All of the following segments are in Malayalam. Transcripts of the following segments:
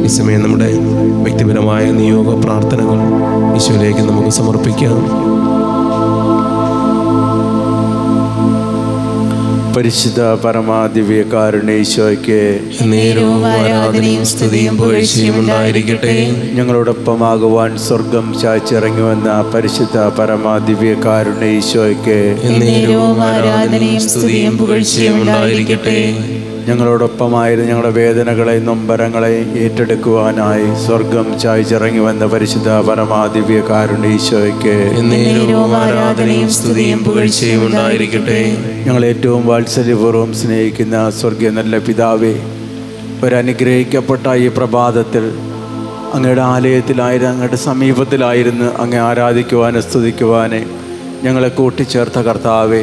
ഈ സമയം നമ്മുടെ വ്യക്തിപരമായ നിയോഗ പ്രാർത്ഥനകൾ ഈശോയിലേക്ക് നമുക്ക് സമർപ്പിക്കാം. പരിശുദ്ധ പരമാദിവ്യകാരുണ്യ ഈശോയ്ക്ക് നേരവും ആരാധനയും സ്തുതിയും പുകഴ്ചയും ഉണ്ടായിരിക്കട്ടെ. ഞങ്ങളോടൊപ്പമാകുവാൻ സ്വർഗം ചായ്ച്ചിറങ്ങി വന്ന പരിശുദ്ധ പരമാദിവ്യകാരുണ്യ ഈശോയ്ക്ക് നേരവും ആരാധനയും സ്തുതിയും പുകഴ്ചയും ഉണ്ടായിരിക്കട്ടെ. ഞങ്ങളോടൊപ്പമായിരുന്നു ഞങ്ങളുടെ വേദനകളെ നൊമ്പരങ്ങളെ ഏറ്റെടുക്കുവാനായി സ്വർഗം ചായ്ച്ചിറങ്ങി വന്ന പരിശുദ്ധ പരമാദിവ്യകാരുണ്യ ഈശോയ്ക്ക് നേരവും ആരാധനയും സ്തുതിയും പുകഴ്ചയും ഉണ്ടായിരിക്കട്ടെ. ഞങ്ങൾ ഏറ്റവും വാത്സല്യപൂർവ്വം സ്നേഹിക്കുന്ന സ്വർഗീയ നല്ല പിതാവേ, ഒരനുഗ്രഹിക്കപ്പെട്ട ഈ പ്രഭാതത്തിൽ അങ്ങയുടെ ആലയത്തിലായിരുന്നു, അങ്ങയുടെ സമീപത്തിലായിരുന്നു അങ്ങേ ആരാധിക്കുവാനും സ്തുതിക്കുവാനും ഞങ്ങളെ കൂട്ടിച്ചേർത്ത കർത്താവേ,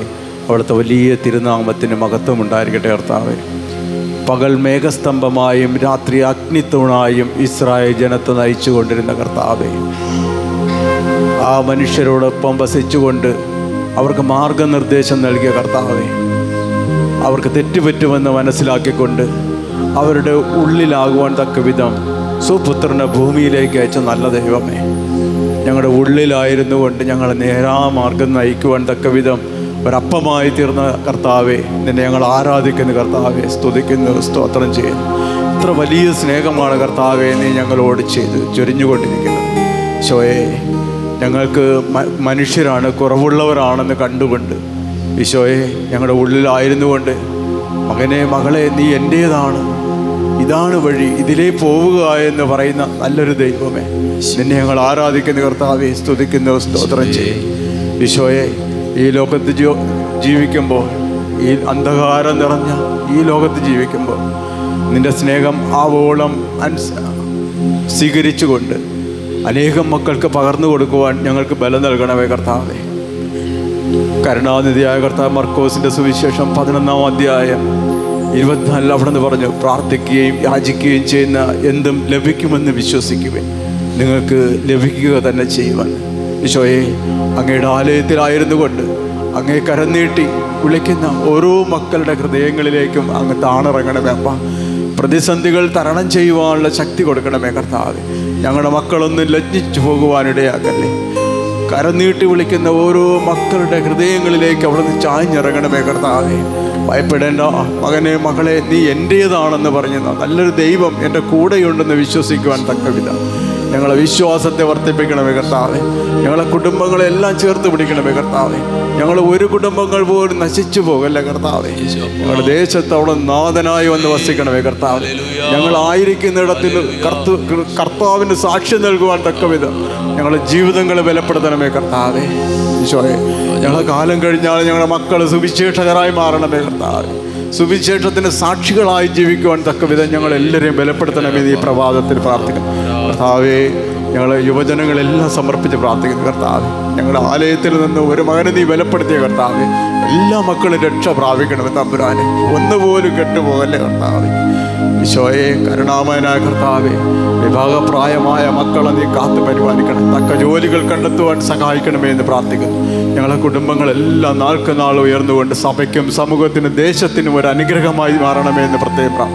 അവിടുത്തെ വലിയ തിരുനാമത്തിന് മഹത്വം ഉണ്ടായിരിക്കട്ടെ. കർത്താവേ, പകൽ മേഘസ്തംഭമായും രാത്രി അഗ്നിത്തൂണായും ഇസ്രായേൽ ജനത്തെ നയിച്ചു കൊണ്ടിരുന്ന കർത്താവേ, ആ മനുഷ്യരോടൊപ്പം വസിച്ചുകൊണ്ട് അവർക്ക് മാർഗനിർദ്ദേശം നൽകിയ കർത്താവേ, അവർക്ക് തെറ്റുപറ്റുമെന്ന് മനസ്സിലാക്കിക്കൊണ്ട് അവരുടെ ഉള്ളിലാകുവാൻ തക്ക വിധം സുപുത്രനെ ഭൂമിയിലേക്ക് അയച്ച നല്ല ദൈവമേ, ഞങ്ങളുടെ ഉള്ളിലായിരുന്നു കൊണ്ട് ഞങ്ങളെ നേരാമാർഗം നയിക്കുവാൻ തക്ക വിധം ഒരപ്പമായി തീർന്ന കർത്താവെ, നിന്നെ ഞങ്ങൾ ആരാധിക്കുന്ന കർത്താവെ, സ്തുതിക്കുന്നു, സ്തോത്രം ചെയ്യുന്നു. ഇത്ര വലിയ സ്നേഹമാണ് കർത്താവെ നീ ഞങ്ങളോട് ചൊരിഞ്ഞുകൊണ്ടിരിക്കുന്നത്. ഈശോയെ, ഞങ്ങൾക്ക് മനുഷ്യരാണ്, കുറവുള്ളവരാണെന്ന് കണ്ടുകൊണ്ട് ഈശോയെ ഞങ്ങളുടെ ഉള്ളിലായിരുന്നു കൊണ്ട് മകനെ, മകളെ, നീ എൻ്റേതാണ്, ഇതാണ് വഴി, ഇതിലേ പോവുക എന്ന് പറയുന്ന നല്ലൊരു ദൈവമേ, നിന്നെ ഞങ്ങൾ ആരാധിക്കുന്ന കർത്താവെ, സ്തുതിക്കുന്നു, സ്തോത്രം ചെയ്യും. ഈശോയെ, ഈ ലോകത്ത് ജീവിക്കുമ്പോൾ, ഈ അന്ധകാരം നിറഞ്ഞ ഈ ലോകത്ത് ജീവിക്കുമ്പോൾ നിൻ്റെ സ്നേഹം ആവോളം സ്വീകരിച്ചുകൊണ്ട് അനേകം മക്കൾക്ക് പകർന്നു കൊടുക്കുവാൻ ഞങ്ങൾക്ക് ബലം നൽകണമേ കർത്താവേ. കരുണാനിധിയായ കർത്താവ് മർക്കോസിൻ്റെ സുവിശേഷം 11-ാം അധ്യായം 24 അവിടെ നിന്ന് പറഞ്ഞു, പ്രാർത്ഥിക്കുകയും യാചിക്കുകയും ചെയ്യുന്ന എന്തും ലഭിക്കുമെന്ന് വിശ്വസിക്കുവേ, നിങ്ങൾക്ക് ലഭിക്കുക തന്നെ ചെയ്യുവാൻ. ഈശോയെ, അങ്ങയുടെ ആലയത്തിലായിരുന്നു കൊണ്ട് അങ്ങേ കരം നീട്ടി വിളിക്കുന്ന ഓരോ മക്കളുടെ ഹൃദയങ്ങളിലേക്കും അങ്ങ് താണിറങ്ങണമേ അപ്പ. പ്രതിസന്ധികൾ തരണം ചെയ്യുവാനുള്ള ശക്തി കൊടുക്കണമേ കർത്താവേ. ഞങ്ങളുടെ മക്കളൊന്നും ലജ്ജിച്ചു പോകുവാനിടയാക്കല്ലേ. കരം നീട്ടി വിളിക്കുന്ന ഓരോ മക്കളുടെ ഹൃദയങ്ങളിലേക്ക് അവിടുന്ന് ചാഞ്ഞിറങ്ങണമേ കർത്താവേ. ഭയപ്പെടേണ്ട മകനെ, മകളെ, നീ എൻ്റേതാണെന്ന് പറഞ്ഞ നല്ലൊരു ദൈവം എൻ്റെ കൂടെയുണ്ടെന്ന് വിശ്വസിക്കുവാൻ തക്ക വിധം ഞങ്ങളെ വിശ്വാസത്തെ വർദ്ധിപ്പിക്കണമേ കർത്താവേ. ഞങ്ങളെ കുടുംബങ്ങളെല്ലാം ചേർത്ത് പിടിക്കണമേ കർത്താവേ. ഞങ്ങൾ ഒരു കുടുംബങ്ങൾ പോലും നശിച്ചു പോകല്ലേ കർത്താവേ. ഞങ്ങളുടെ ദേശത്ത് അവിടെ നാഥനായി വന്ന് വസിക്കണമേ കർത്താവേ. ഞങ്ങളായിരിക്കുന്നിടത്തിൽ കർത്താവിന് സാക്ഷ്യം നൽകുവാൻ തക്കവിധം ഞങ്ങളുടെ ജീവിതങ്ങളെ ബലപ്പെടുത്തണമേ കർത്താവേ. ഈശോയെ, ഞങ്ങളെ കാലം കഴിഞ്ഞാൽ ഞങ്ങളുടെ മക്കൾ സുവിശേഷകരായി മാറണമേ കർത്താവേ. സുവിശേഷത്തിന് സാക്ഷികളായി ജീവിക്കുവാൻ തക്കവിധം ഞങ്ങളെല്ലാവരെയും ബലപ്പെടുത്തണമേ ഈ പ്രഭാതത്തിൽ പ്രാർത്ഥിക്കണം കർത്താവേ. ഞങ്ങളെ യുവജനങ്ങളെല്ലാം സമർപ്പിച്ച് പ്രാർത്ഥിക്കുന്നു കർത്താവേ. ഞങ്ങളുടെ ആലയത്തിൽ നിന്ന് ഒരു മകനെ നീ ബലപ്പെടുത്തിയ കർത്താവേ, എല്ലാ മക്കളും രക്ഷ പ്രാപിക്കണമെന്ന് തമ്പുരാനെ, ഒന്നുപോലും കെട്ടുപോകല്ലേ കർത്താവേ. ഈശോയെ, കരുണാമയനായ കർത്താവേ, വിഭാഗപ്രായമായ മക്കളെ നീ കാത്തു പരിപാലിക്കണം, തക്ക ജോലികൾ കണ്ടെത്തുവാൻ സഹായിക്കണമേ എന്ന് പ്രാർത്ഥിക്കുന്നു. ഞങ്ങളെ കുടുംബങ്ങളെല്ലാം നാൾക്ക് നാൾ ഉയർന്നുകൊണ്ട് സഭയ്ക്കും സമൂഹത്തിനും ദേശത്തിനും ഒരു അനുഗ്രഹമായി മാറണമേ എന്ന് പ്രത്യേകം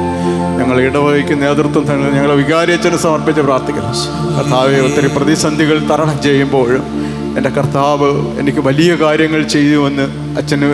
ഞങ്ങൾ ഇടവകയ്ക്ക് നേതൃത്വം ഞങ്ങളെ വികാരിയച്ഛന് സമർപ്പിച്ച് പ്രാർത്ഥിക്കുന്നു കർത്താവെ. ഒത്തിരി പ്രതിസന്ധികൾ തരണം ചെയ്യുമ്പോഴും എൻ്റെ കർത്താവ് എനിക്ക് വലിയ കാര്യങ്ങൾ ചെയ്യുമെന്ന് അച്ഛന്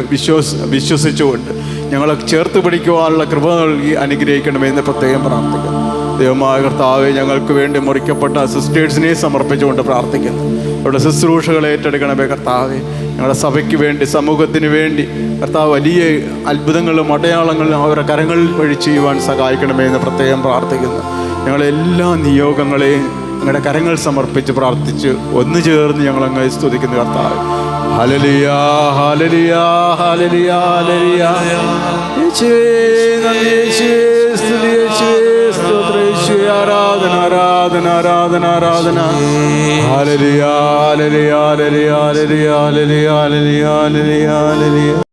വിശ്വസിച്ചുകൊണ്ട് ഞങ്ങളെ ചേർത്ത് പിടിക്കുവാനുള്ള കൃപ നൽകി അനുഗ്രഹിക്കണമെന്ന് പ്രത്യേകം പ്രാർത്ഥിക്കുന്നു. ദൈവമായ കർത്താവെ, ഞങ്ങൾക്ക് വേണ്ടി മുറിക്കപ്പെട്ട സിസ്റ്റേഴ്സിനെ സമർപ്പിച്ചുകൊണ്ട് പ്രാർത്ഥിക്കുന്നു. അവരുടെ ശുശ്രൂഷകൾ ഏറ്റെടുക്കണമേ കർത്താവെ. ഞങ്ങളുടെ സഭയ്ക്ക് വേണ്ടി, സമൂഹത്തിന് വേണ്ടി കർത്താവ് വലിയ അത്ഭുതങ്ങളും അടയാളങ്ങളും അവരുടെ കരങ്ങളിൽ വഴി ചെയ്യുവാൻ സഹായിക്കണമേ എന്ന് പ്രത്യേകം പ്രാർത്ഥിക്കുന്നു. ഞങ്ങളെല്ലാ നിയോഗങ്ങളെയും ഞങ്ങളുടെ കരങ്ങൾ സമർപ്പിച്ച് പ്രാർത്ഥിച്ച് ഒന്നു ചേർന്ന് ഞങ്ങളങ്ങ് സ്തുതിക്കുന്നു കർത്താവ്. Hallelujah, hallelujah, hallelujah, hallelujah. യേശുവേ നന്ദി, യേശുവേ സ്തുതി, യേശുവേ സ്തോത്രം, യേശുവേ ആരാധന, ആരാധന, ആരാധന, ആരാധന. Hallelujah, hallelujah, hallelujah, hallelujah, hallelujah, hallelujah, hallelujah.